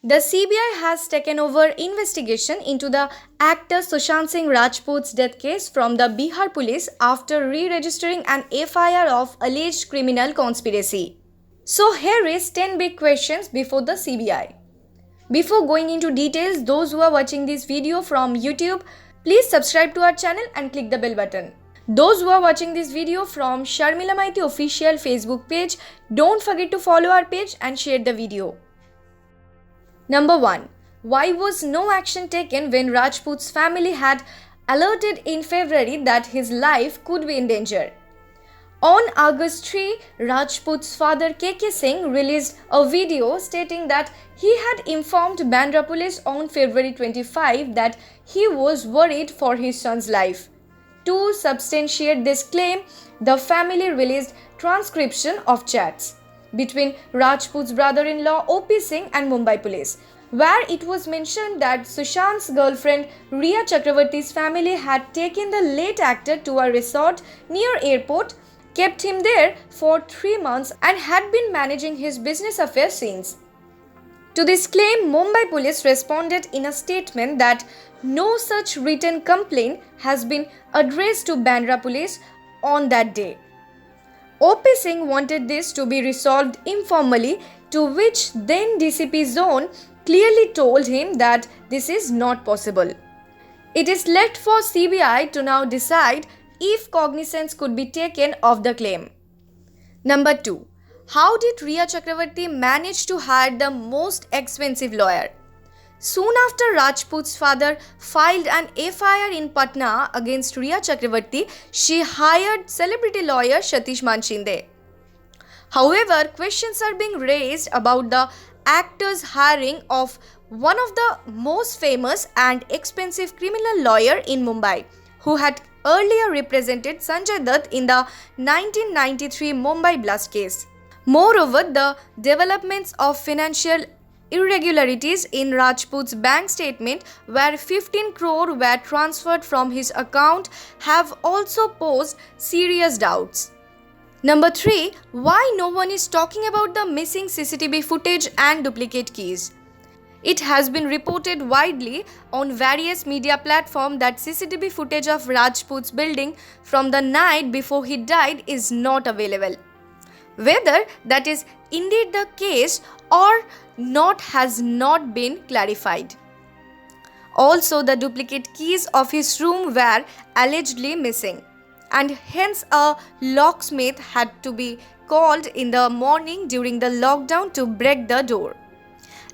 The CBI has taken over investigation into the actor Sushant Singh Rajput's death case from the Bihar police after re-registering an FIR of alleged criminal conspiracy. So here is 10 big questions before the CBI. Before going into details, those who are watching this video from YouTube, please subscribe to our channel and click the bell button. Those who are watching this video from Sharmila Maity official Facebook page, don't forget to follow our page and share the video. Number 1. Why was no action taken when Rajput's family had alerted in February that his life could be in danger? On August 3, Rajput's father KK Singh released a video stating that he had informed Bandra police on February 25 that he was worried for his son's life. To substantiate this claim, the family released transcription of chats between Rajput's brother-in-law OP Singh and Mumbai police, where it was mentioned that Sushant's girlfriend Rhea Chakravarti's family had taken the late actor to a resort near airport, kept him there for 3 months and had been managing his business affairs since. To this claim, Mumbai police responded in a statement that no such written complaint has been addressed to Bandra police on that day. OP Singh wanted this to be resolved informally, to which then DCP Zone clearly told him that this is not possible. It is left for CBI to now decide if cognizance could be taken of the claim. Number 2. How did Rhea Chakravarti manage to hire the most expensive lawyer? Soon after Rajput's father filed an FIR in Patna against Rhea Chakravarti, she hired celebrity lawyer Satish Manshinde. However, questions are being raised about the actor's hiring of one of the most famous and expensive criminal lawyer in Mumbai, who had earlier represented Sanjay Dutt in the 1993 Mumbai blast case. Moreover, the developments of financial irregularities in Rajput's bank statement, where 15 crore were transferred from his account, have also posed serious doubts. Number 3. Why no one is talking about the missing CCTV footage and duplicate keys? It has been reported widely on various media platforms that CCTV footage of Rajput's building from the night before he died is not available. Whether that is indeed the case or not has not been clarified. Also, the duplicate keys of his room were allegedly missing, and hence a locksmith had to be called in the morning during the lockdown to break the door.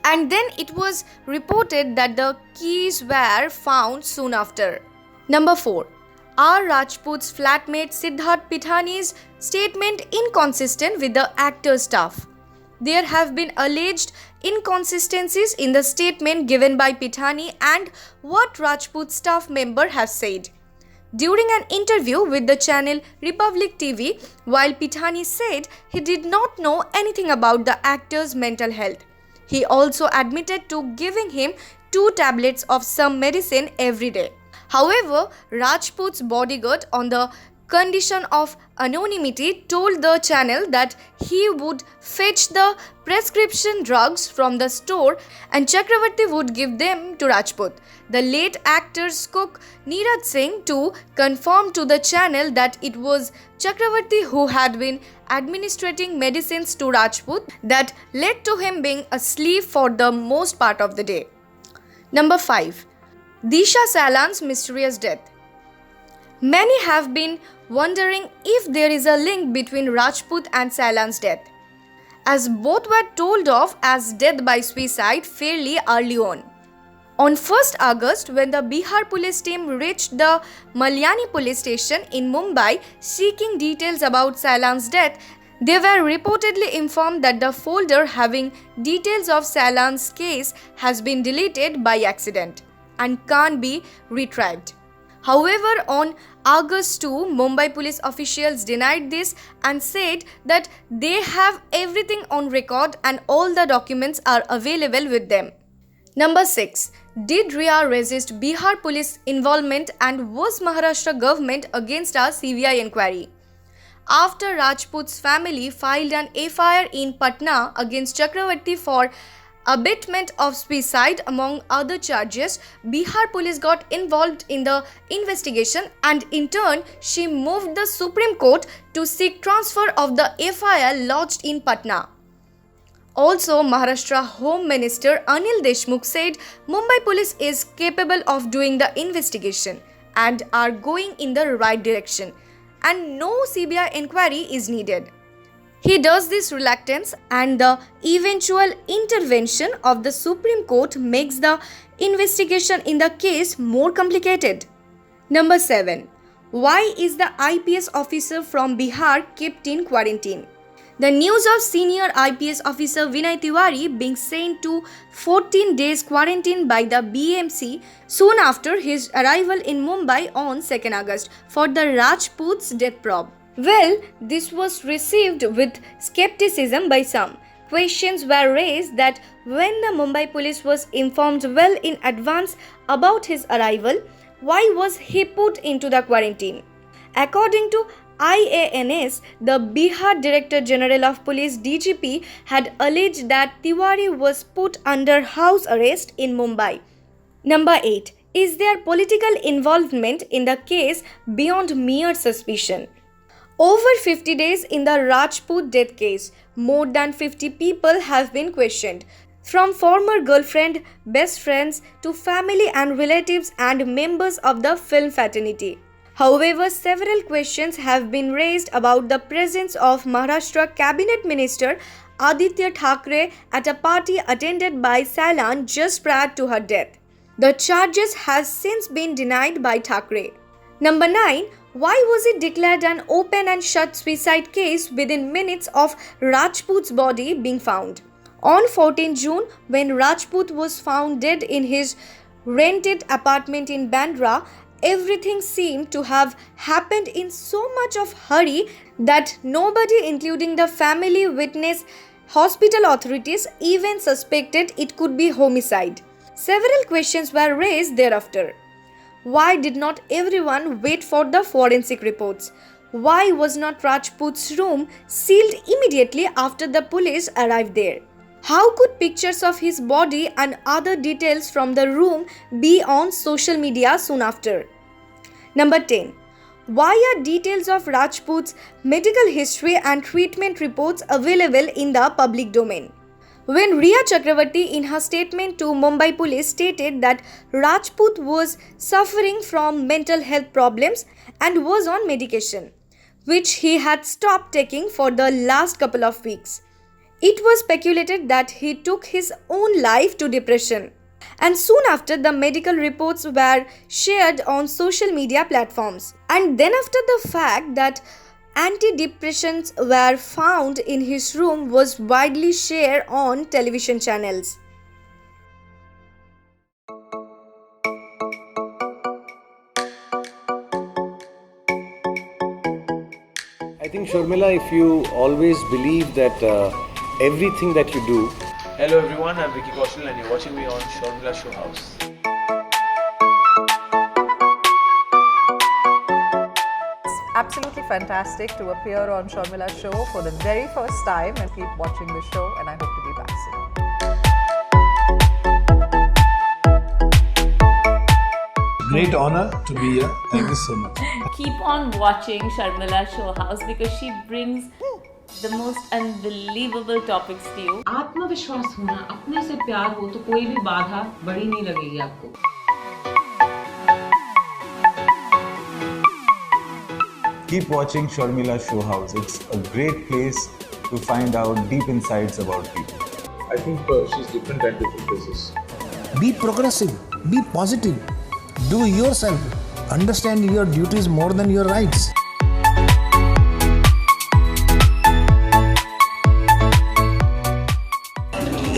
And then it was reported that the keys were found soon after. Number 4. Are Rajput's flatmate Siddharth Pithani's statement inconsistent with the actor's staff? There have been alleged inconsistencies in the statement given by Pithani and what Rajput staff member has said. During an interview with the channel Republic TV, while Pithani said he did not know anything about the actor's mental health, he also admitted to giving him 2 tablets of some medicine every day. However, Rajput's bodyguard, on the condition of anonymity, told the channel that he would fetch the prescription drugs from the store and Chakravarti would give them to Rajput. The late actor's cook Neeraj Singh too confirmed to the channel that it was Chakravarti who had been administering medicines to Rajput that led to him being asleep for the most part of the day. Number 5. Disha Salan's mysterious death. Many have been wondering if there is a link between Rajput and Salan's death, as both were told of as death by suicide fairly early on. On 1st August, when the Bihar police team reached the Malyani police station in Mumbai seeking details about Salan's death, they were reportedly informed that the folder having details of Salan's case has been deleted by accident and can't be retrieved. However, on August 2, Mumbai police officials denied this and said that they have everything on record and all the documents are available with them. Number 6. Did Rhea resist Bihar police involvement and was Maharashtra government against a CBI inquiry? After Rajput's family filed an FIR in Patna against Chakravarti for abatement of suicide among other charges, Bihar police got involved in the investigation and in turn she moved the Supreme Court to seek transfer of the FIR lodged in Patna. Also, Maharashtra Home Minister Anil Deshmukh said Mumbai police is capable of doing the investigation and are going in the right direction and no CBI inquiry is needed. He does this reluctance and the eventual intervention of the Supreme Court makes the investigation in the case more complicated. Number 7. Why is the IPS officer from Bihar kept in quarantine? The news of senior IPS officer Vinay Tiwari being sent to 14 days quarantine by the BMC soon after his arrival in Mumbai on 2nd August for the Rajput's death probe. Well, this was received with skepticism by some. Questions were raised that when the Mumbai police was informed well in advance about his arrival, why was he put into the quarantine? According to IANS, the Bihar Director General of Police DGP had alleged that Tiwari was put under house arrest in Mumbai. Number 8. Is there political involvement in the case beyond mere suspicion? Over 50 days in the Rajput death case, more than 50 people have been questioned, from former girlfriend, best friends to family and relatives and members of the film fraternity. However, several questions have been raised about the presence of Maharashtra Cabinet Minister Aditya Thackeray at a party attended by Sailan just prior to her death. The charges have since been denied by Thackeray. Number 9. Why was it declared an open and shut suicide case within minutes of Rajput's body being found? On 14 June, when Rajput was found dead in his rented apartment in Bandra, everything seemed to have happened in so much of hurry that nobody, including the family, witness, hospital authorities, even suspected it could be homicide. Several questions were raised thereafter. Why did not everyone wait for the forensic reports? Why was not Rajput's room sealed immediately after the police arrived there? How could pictures of his body and other details from the room be on social media soon after? Number 10. Why are details of Rajput's medical history and treatment reports available in the public domain? When Riya Chakravarti in her statement to Mumbai police stated that Rajput was suffering from mental health problems and was on medication, which he had stopped taking for the last couple of weeks. It was speculated that he took his own life to depression. And soon after, the medical reports were shared on social media platforms. And then after the fact that antidepressants were found in his room was widely shared on television channels. I think, Sharmila, if you always believe that everything that you do. Hello everyone, I'm Vicky Kaushal and you're watching me on Sharmila Show House. It's absolutely fantastic to appear on Sharmila Show for the very first time and keep watching the show, and I hope to be back soon. Great honor to be here. Thank you so much. Keep on watching Sharmila Show House because she brings the most unbelievable topics to you. आत्मविश्वास होना, अपने से प्यार हो तो कोई भी बाधा बड़ी नहीं लगेगी आपको. Keep watching Sharmila Show House. It's a great place to find out deep insights about people. I think she's different at different places. Be progressive, be positive, do yourself, understand your duties more than your rights.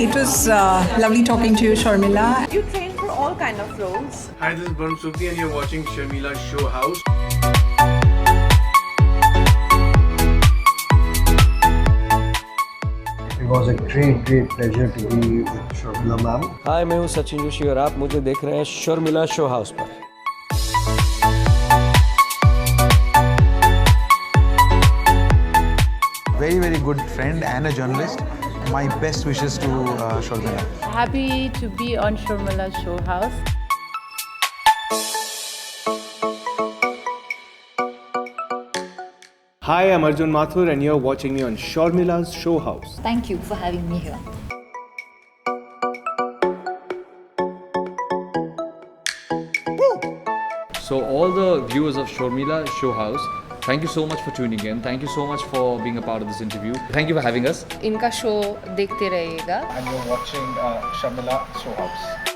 It was lovely talking to you, Sharmila. You train for all kind of roles. Hi, this is Varun Sukhi and you're watching Sharmila Show House. It was a great pleasure to be with Sharmila ma'am. Hi, मैं हूँ सचिन जोशी और आप मुझे देख रहे हैं Sharmila show house पर. Very good friend and a journalist. my best wishes to Sharmila. Happy to be on Sharmila's show house. Hi, I'm Arjun Mathur and you're watching me on Sharmila's Show House. Thank you for having me here. So all the viewers of Sharmila Show House, thank you so much for tuning in. Thank you so much for being a part of this interview. Thank you for having us. इनका show देखते रहिएगा. And you're watching Sharmila Show House.